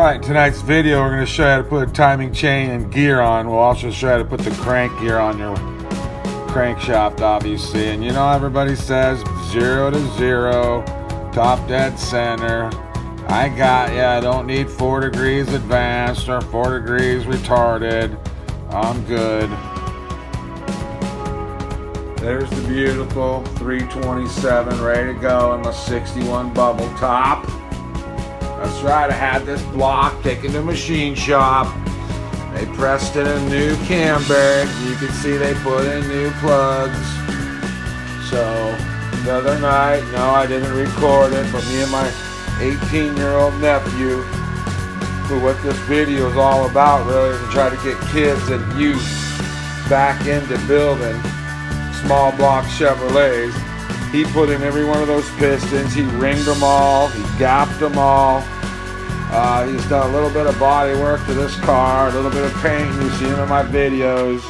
Alright, tonight's video we're going to show you how to put a timing chain and gear on. We'll also show you how to put the crank gear on your crankshaft, obviously. And you know, everybody says 0 to 0, top dead center. I got ya, I don't need 4 degrees advanced or 4 degrees retarded. I'm good. There's the beautiful 327 ready to go in the 61 bubble top. That's right, I had this block taken to machine shop. They pressed in a new cam bearing. You can see they put in new plugs. So the other night, no, I didn't record it, but me and my 18-year-old nephew, who what this video is all about really, is to try to get kids and youth back into building small block Chevrolets. He put in every one of those pistons, he ringed them all, he gapped them all. He's done a little bit of body work to this car, a little bit of paint, you see him in my videos.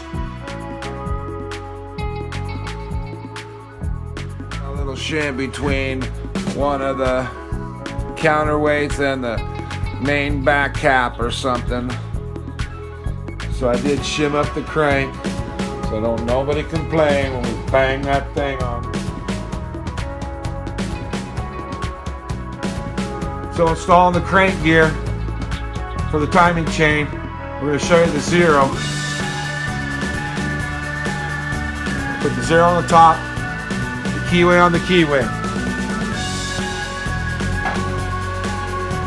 A little shim between one of the counterweights and the main back cap or something. So I did shim up the crank, so don't nobody complain when we bang that thing on. So installing the crank gear for the timing chain, we're going to show you the 0. Put the 0 on the top, the keyway on the keyway.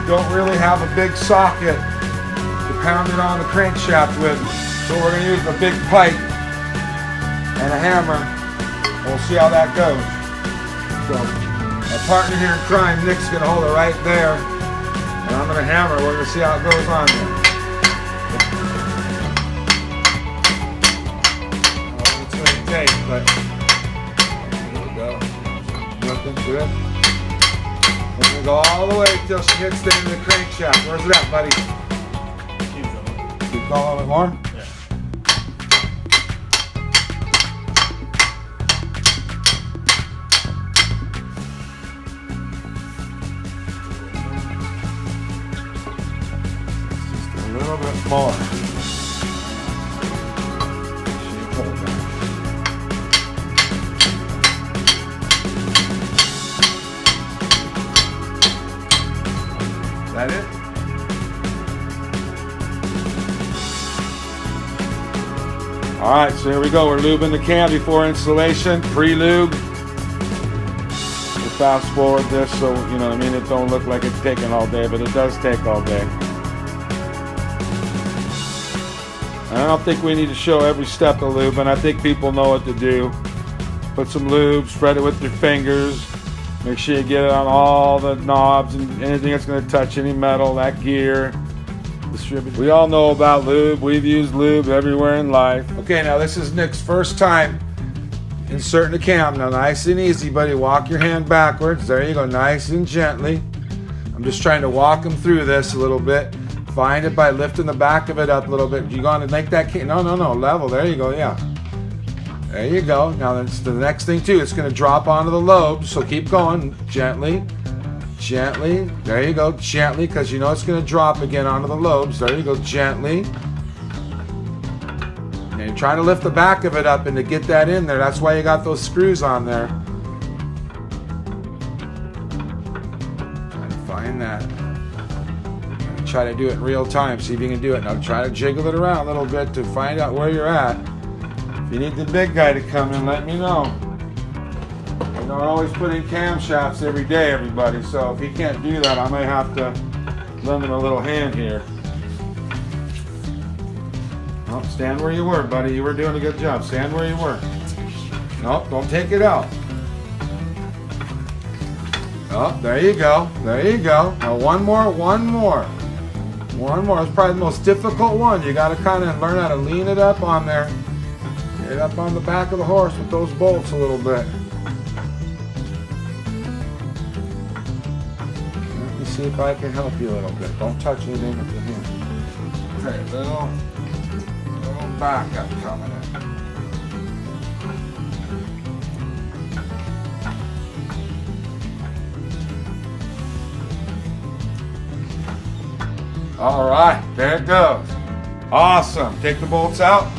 You don't really have a big socket to pound it on the crankshaft with, so we're going to use a big pipe and a hammer, and we'll see how that goes. So, my partner here in crime, Nick's going to hold it right there, and I'm going to hammer. We're going to see how it goes on there. I don't know what's going to take, but here we go. Nothing good. We're going to go all the way till she hits the end of the crankshaft. Where's it at, buddy? Keep going a little bit more? A little bit more. Is that it? Alright, so here we go. We're lubing the cam before installation, pre-lube. We'll fast forward this so, you know what I mean, it don't look like it's taking all day, but it does take all day. I don't think we need to show every step of lube, and I think people know what to do. Put some lube, spread it with your fingers. Make sure you get it on all the knobs and anything that's going to touch any metal, that gear. Distribute. We all know about lube. We've used lube everywhere in life. Okay, now this is Nick's first time inserting the cam. Now nice and easy, buddy. Walk your hand backwards. There you go, nice and gently. I'm just trying to walk him through this a little bit. Find it by lifting the back of it up a little bit. You going to make that no, level. There you go, yeah. There you go. Now that's the next thing too. It's going to drop onto the lobes, so keep going gently, gently. There you go, gently, because you know it's going to drop again onto the lobes. There you go, gently. And you're trying to lift the back of it up and to get that in there. That's why you got those screws on there. Trying to find that. Try to do it in real time, see if you can do it. Now try to jiggle it around a little bit to find out where you're at. If you need the big guy to come in, let me know. I don't always put in camshafts every day, everybody, so if he can't do that, I might have to lend him a little hand here. Nope, stand where you were, buddy. You were doing a good job. Stand where you were. Nope, don't take it out. Oh, there you go. There you go. Now one more. One more. It's probably the most difficult one. You got to kind of learn how to lean it up on there. Get it up on the back of the horse with those bolts a little bit. Let me see if I can help you a little bit. Don't touch anything with your hand. Okay, little back up coming in. All right, there it goes. Awesome. Take the bolts out.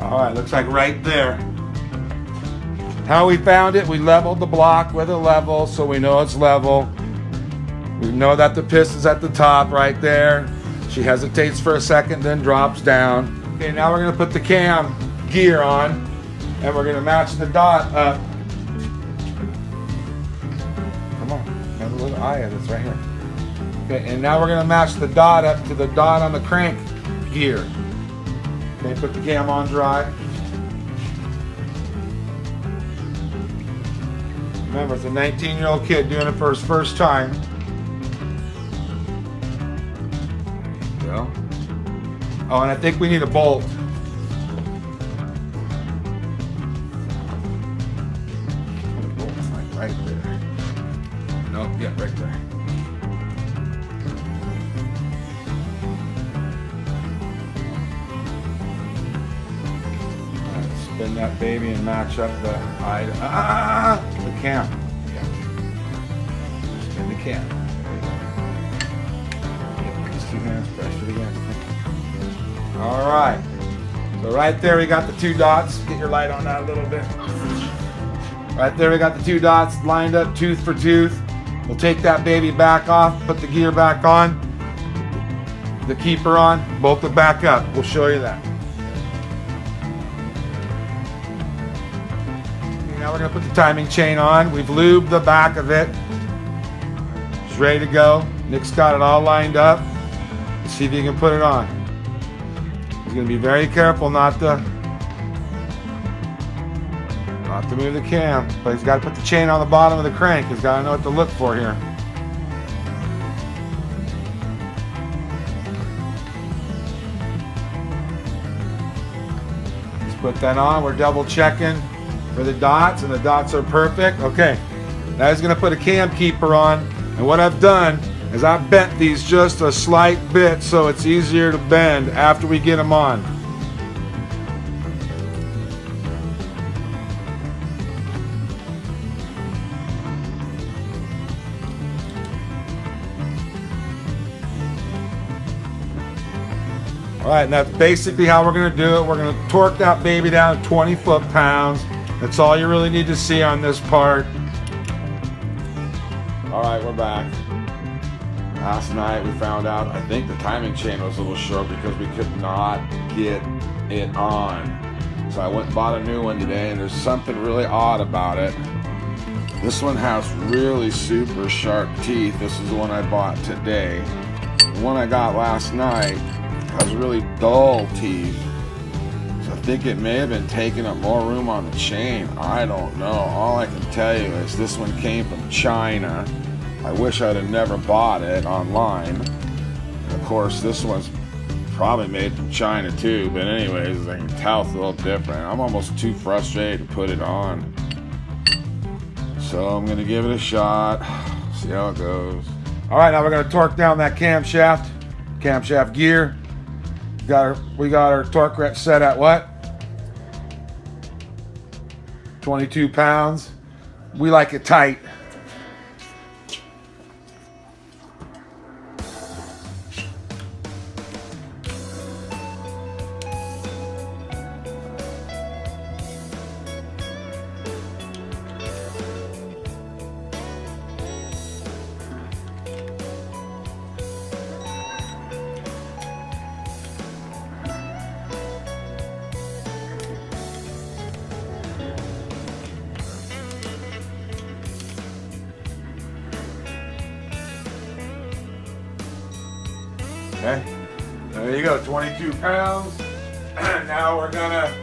All right, looks like right there. How we found it, we leveled the block with a level so we know it's level. We know that the piston's at the top right there. She hesitates for a second, then drops down. Okay, now we're gonna put the cam gear on and we're gonna match the dot up. Come on, have a little eye of this right here. Okay, and now we're gonna match the dot up to the dot on the crank gear. Okay, put the cam on dry. Remember, it's a 19-year-old kid doing it for his first time. There you go. Oh, and I think we need a bolt. Like right there. Nope, yeah, right there. Spin that baby and match up the cam. Yeah. Spin the cam. Get these two hands, press it again. All right. So right there we got the two dots. Get your light on that a little bit. Right there we got the two dots lined up tooth for tooth. We'll take that baby back off, put the gear back on, the keeper on, bolt it back up. We'll show you that. Now we're going to put the timing chain on. We've lubed the back of it. It's ready to go. Nick's got it all lined up. Let's see if he can put it on. He's going to be very careful not to move the cam. But he's got to put the chain on the bottom of the crank. He's got to know what to look for here. Let's put that on. We're double checking for the dots, and the dots are perfect. Okay, now he's gonna put a cam keeper on, and what I've done is I've bent these just a slight bit so it's easier to bend after we get them on. All right, and that's basically how we're gonna do it. We're gonna torque that baby down to 20 foot-pounds. That's all you really need to see on this part. All right, we're back. Last night we found out, I think the timing chain was a little short because we could not get it on. So I went and bought a new one today, and there's something really odd about it. This one has really super sharp teeth. This is the one I bought today. The one I got last night has really dull teeth. I think it may have been taking up more room on the chain. I don't know. All I can tell you is this one came from China. I wish I'd have never bought it online. And of course, this one's probably made from China too. But anyways, as I can tell, it's a little different. I'm almost too frustrated to put it on. So I'm going to give it a shot. See how it goes. All right, now we're going to torque down that camshaft gear. We got our torque wrench set at what? 22 pounds. We like it tight. Okay, there you go, 22 pounds. Now we're gonna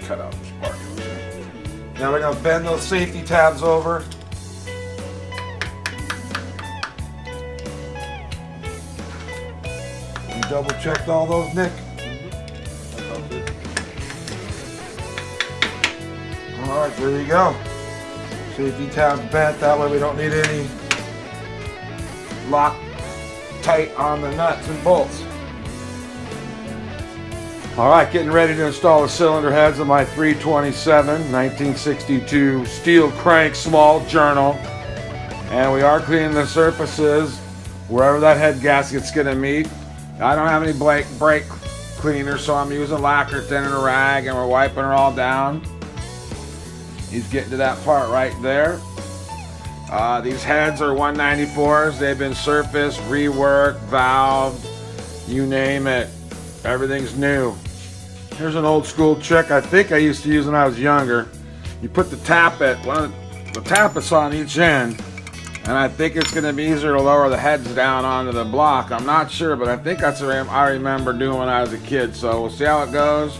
cut out this part. Now we're gonna bend those safety tabs over. Double checked all those, Nick. Alright, there you go. Safety tab's bent, that way we don't need any lock tight on the nuts and bolts. Alright, getting ready to install the cylinder heads of my 327 1962 steel crank small journal. And we are cleaning the surfaces wherever that head gasket's going to meet. I don't have any brake cleaner, so I'm using lacquer thin and a rag, and we're wiping her all down. He's getting to that part right there. These heads are 194s. They've been surfaced, reworked, valved, you name it. Everything's new. Here's an old school trick I think I used to use when I was younger. You put the tappet on each end, and I think it's going to be easier to lower the heads down onto the block. I'm not sure, but I think that's what I remember doing when I was a kid. So we'll see how it goes.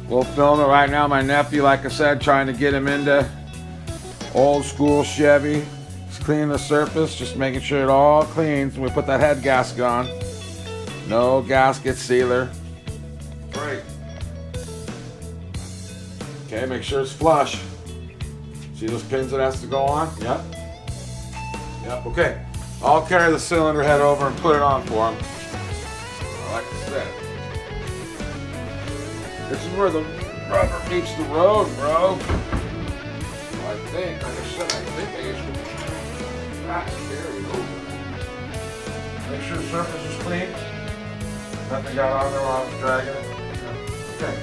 We'll film it right now. My nephew, like I said, trying to get him into old school Chevy. He's cleaning the surface, just making sure it all cleans. We put that head gasket on. No gasket sealer. Great. Okay, make sure it's flush. See those pins that has to go on? Yep. Yep, okay. I'll carry the cylinder head over and put it on for him. Like I said. This is where the rubber meets the road, bro. I think, like I said, I should carry it over. Make sure the surface is clean. Nothing got on there while I was dragging it. Okay.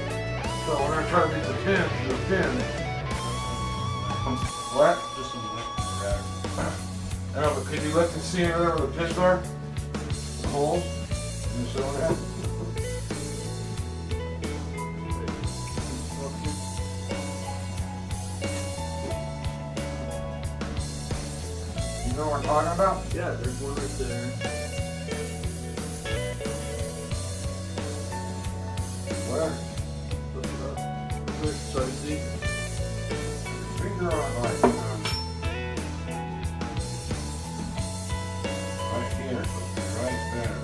So we're going to try to meet the pin. What? Just some wet. I know, but could you look and see where the pins are? The holes? In the cylinder head? You know what I'm talking about? Yeah, there's one right there. Where? Look it up. Quick, so you see. Finger on right here, right there.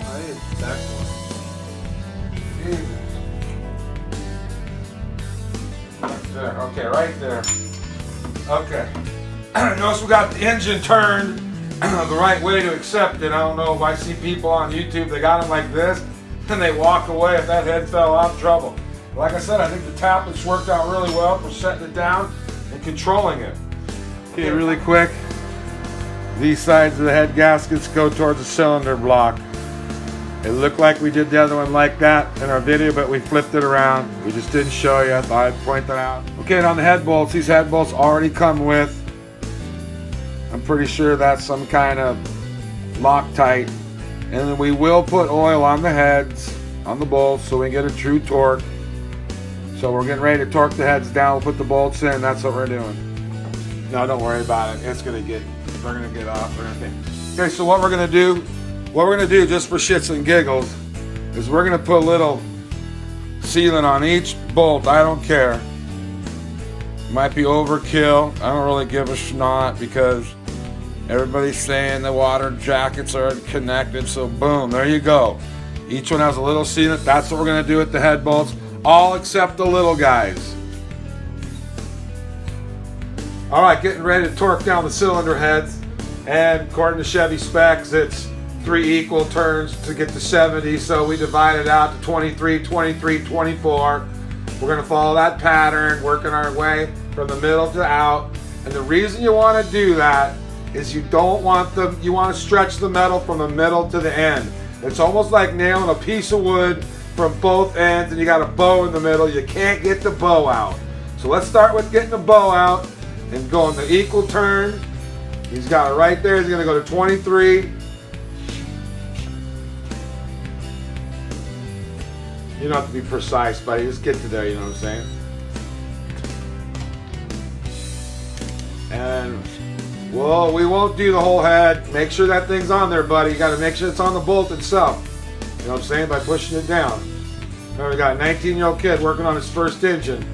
I hit that one. Jesus. Right there. Okay, right there. Okay. Notice we got the engine turned the right way to accept it. I don't know if I see people on YouTube, they got them like this, and they walk away. If that head fell off, trouble. Like I said, I think the tappets worked out really well for setting it down and controlling it. Okay, really quick. These sides of the head gaskets go towards the cylinder block. It looked like we did the other one like that in our video, but we flipped it around. We just didn't show you. I thought I'd point that out. Okay, and on the head bolts, these head bolts already come with, I'm pretty sure that's some kind of Loctite. And then we will put oil on the heads, on the bolts, so we can get a true torque. So we're getting ready to torque the heads down. We'll put the bolts in. That's what we're doing. No, don't worry about it. They're gonna get off or anything. Okay, so what we're gonna do just for shits and giggles is we're gonna put a little sealant on each bolt. I don't care. Might be overkill. I don't really give a snot because everybody's saying the water jackets are connected. So boom, there you go. Each one has a little sealant. That's what we're gonna do with the head bolts. All except the little guys. All right, getting ready to torque down the cylinder heads. And according to Chevy specs, it's 3 equal turns to get to 70. So we divide it out to 23, 23, 24. We're gonna follow that pattern, working our way from the middle to out. And the reason you wanna do that is you want to stretch the metal from the middle to the end. It's almost like nailing a piece of wood from both ends and you got a bow in the middle. You can't get the bow out. So let's start with getting the bow out and going the equal turn. He's got it right there. He's gonna go to 23. You don't have to be precise, buddy. Just get to there, you know what I'm saying? And, well, we won't do the whole head. Make sure that thing's on there, buddy. You got to make sure it's on the bolt itself. You know what I'm saying? By pushing it down. Now we got a 19-year-old kid working on his first engine.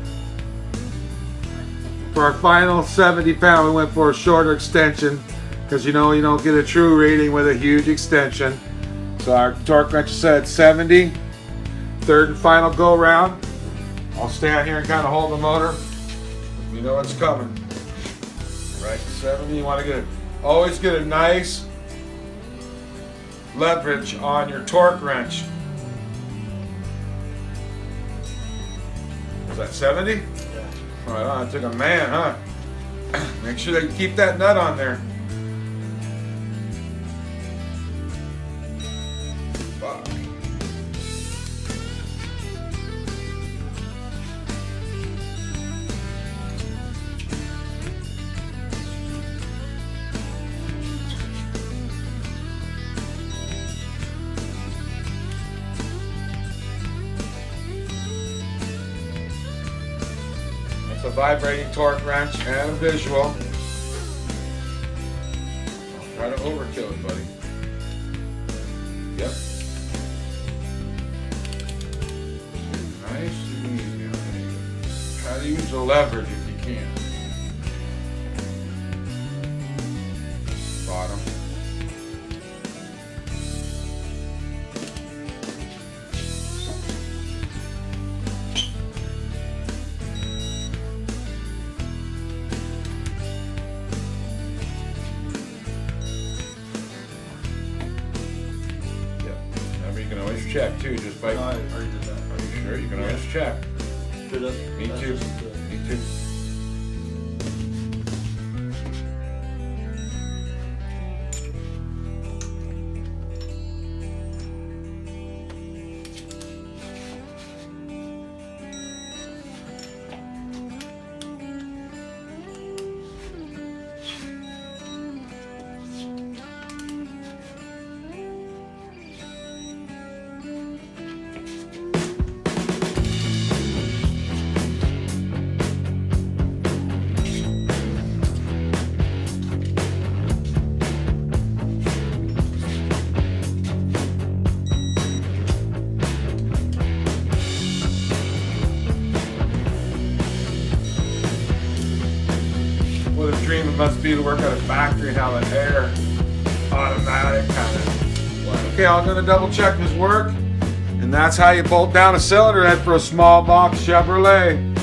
For our final 70 pound, we went for a shorter extension because you know you don't get a true reading with a huge extension. So our torque wrench is set at 70. Third and final go round. I'll stand here and kind of hold the motor. You know what's coming. Right, 70. You want to get it. Always get a nice leverage on your torque wrench. Was that 70? Yeah. Right on. It took a man, huh? Make sure that you keep that nut on there. Fuck. That's a vibrating torque wrench and a visual. Don't try to overkill it, buddy. Yep. Nice and easy on there. Try to use the leverage if you can. Bottom. You can always check too, just by. No, I already did that. Are you sure? You can always check. Straight up. Me That's too. just, Me too. What a dream it must be to work at a factory and have an air automatic kind of. Okay, I'm going to double check his work. And that's how you bolt down a cylinder head for a small box Chevrolet.